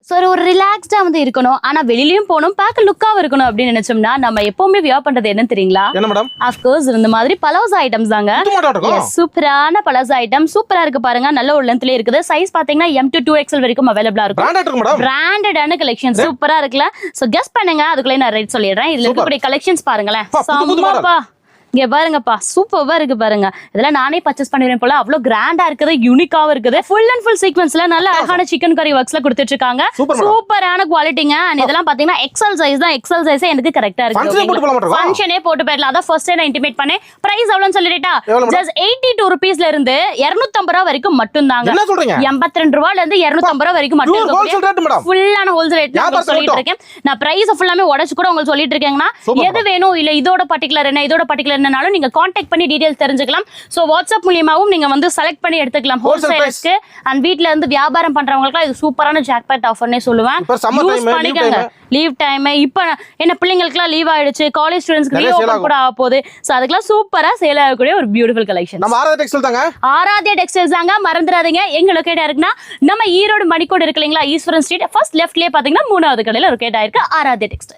So ஒரு ரிலாக்ஸ்டா வந்து இருக்கணும், ஆனா வெளியிலயும் போகணும், பார்க்க லுக்காவும் இருக்கணும் அப்படின்னு நினைச்சோம்னா நம்ம எப்பவுமே வியர் பண்றது என்னன்னு தெரியுங்களா? என்ன மேடம்? அஃப்கோர்ஸ் இந்த மாதிரி பலோசா ஐட்டம்ஸ் தாங்க. சூப்பரான பலோசா ஐட்டம், சூப்பரா இருக்கு பாருங்க. நல்ல ஒரு லென்த்ல இருக்குது. சைஸ் பாத்தீங்கன்னா M to 2XL வரைக்கும் அவைலபிளா இருக்கும். பிராண்டடான கலெக்ஷன் சூப்பரா இருக்குல்ல. சோ கெஸ் பண்ணுங்க, அதுக்குள்ள நான் ரேட் சொல்லிடுறேன். இதுல இருக்கக்கூடிய கலெக்ஷன்ஸ் பாருங்களேன், செம்மப்பா. இங்க பாருங்கப்பா, சூப்பரா இருக்கு பாருங்க. இதெல்லாம் நானே பர்ச்சேஸ் பண்ணிடுறேன் போல. அவ்வளவு கிராண்டா இருக்குது, யூனிக்காவும் இருக்குது. ஃபுல் அண்ட் ஃபுல் சீக்வென்ஸ்ல நல்ல அழகான சிக்கன் கறி ஒர்க்ஸ்ல கொடுத்துட்டு இருக்காங்க. சூப்பரான குவாலிட்டிங்க. அண்ட் இதெல்லாம் பாத்தீங்கன்னா எக்ஸல் சைஸ் தான். எக்ஸல் சைஸ் எனக்கு கரெக்டா இருக்கு. ஃபங்க்ஷனே போட்டு போயிடலாம். அதான் ஃபர்ஸ்ட் நான் இன்டிமேட் பண்ணேன். பிரைஸ் எவ்வளவுன்னு சொல்லிட்டா, ஜஸ்ட் 82 ரூபீஸ்ல இருந்து 250 ரூபாய் வரைக்கும் மட்டும் தாங்க. 82 ரூபாயில இருந்து 250 ரூபாய் வரைக்கும் மட்டும். ஃபுல்லான ஹோல்சேல் ரேட் நான் சொல்லிட்டு இருக்கேன். நான் பிரைஸ் ஃபுல்லாமே உடைச்சு கூட உங்களுக்கு சொல்லிட்டு இருக்கேங்கன்னா, எது வேணும் இல்ல இதோட பர்టిక్యులர் என்ன, இதோட பர்టిక్యులர் என்னனாலும் நீங்க கான்டாக்ட் பண்ணி டீடைல்ஸ் தெரிஞ்சுக்கலாம். சோ வாட்ஸ்அப் மூலமாவும் நீங்க வந்து செலக்ட் பண்ணி எடுத்துக்கலாம் ஹோல்சேலர்ஸ்க்கு. அண்ட் வீட்ல இருந்து வியாபாரம் பண்றவங்களுக்கு இது சூப்பரான ஜாக்பாட் ஆஃபர்னே சொல்லுவேன். யூஸ் பண்ணிக்கங்க. லீவ் டைம் இப்ப என்ன பிள்ளைங்களுக்குலாம் லீவ் ஆயிடுச்சு, காலேஜ் ஸ்டூடண்ட்ஸ்க்கு லீவ் ஓபன் கூட ஆக போகுது. சோ அதுக்கெல்லாம் சூப்பரா சேல் ஆகக்கூடிய ஒரு பியூட்டிஃபுல் கலெக்ஷன். நம்ம ஆராத்யா டெக்ஸ்டைல் தாங்க. ஆராத்யா டெக்ஸ்டைல்ஸ் தாங்க, மறந்துடாதீங்க. எங்க லொகேட் ஆயிருக்குன்னா நம்ம ஈரோடு மணிக்கோடு இருக்கு இல்லைங்களா, ஈஸ்வரன் ஸ்ட்ரீட் ஃபர்ஸ்ட் லெஃப்ட்லயே பாத்தீங்கன்னா 3வது கடையில லொகேட் ஆயிருக்கு ஆராத்யா டெக்ஸ்டைல்ஸ்.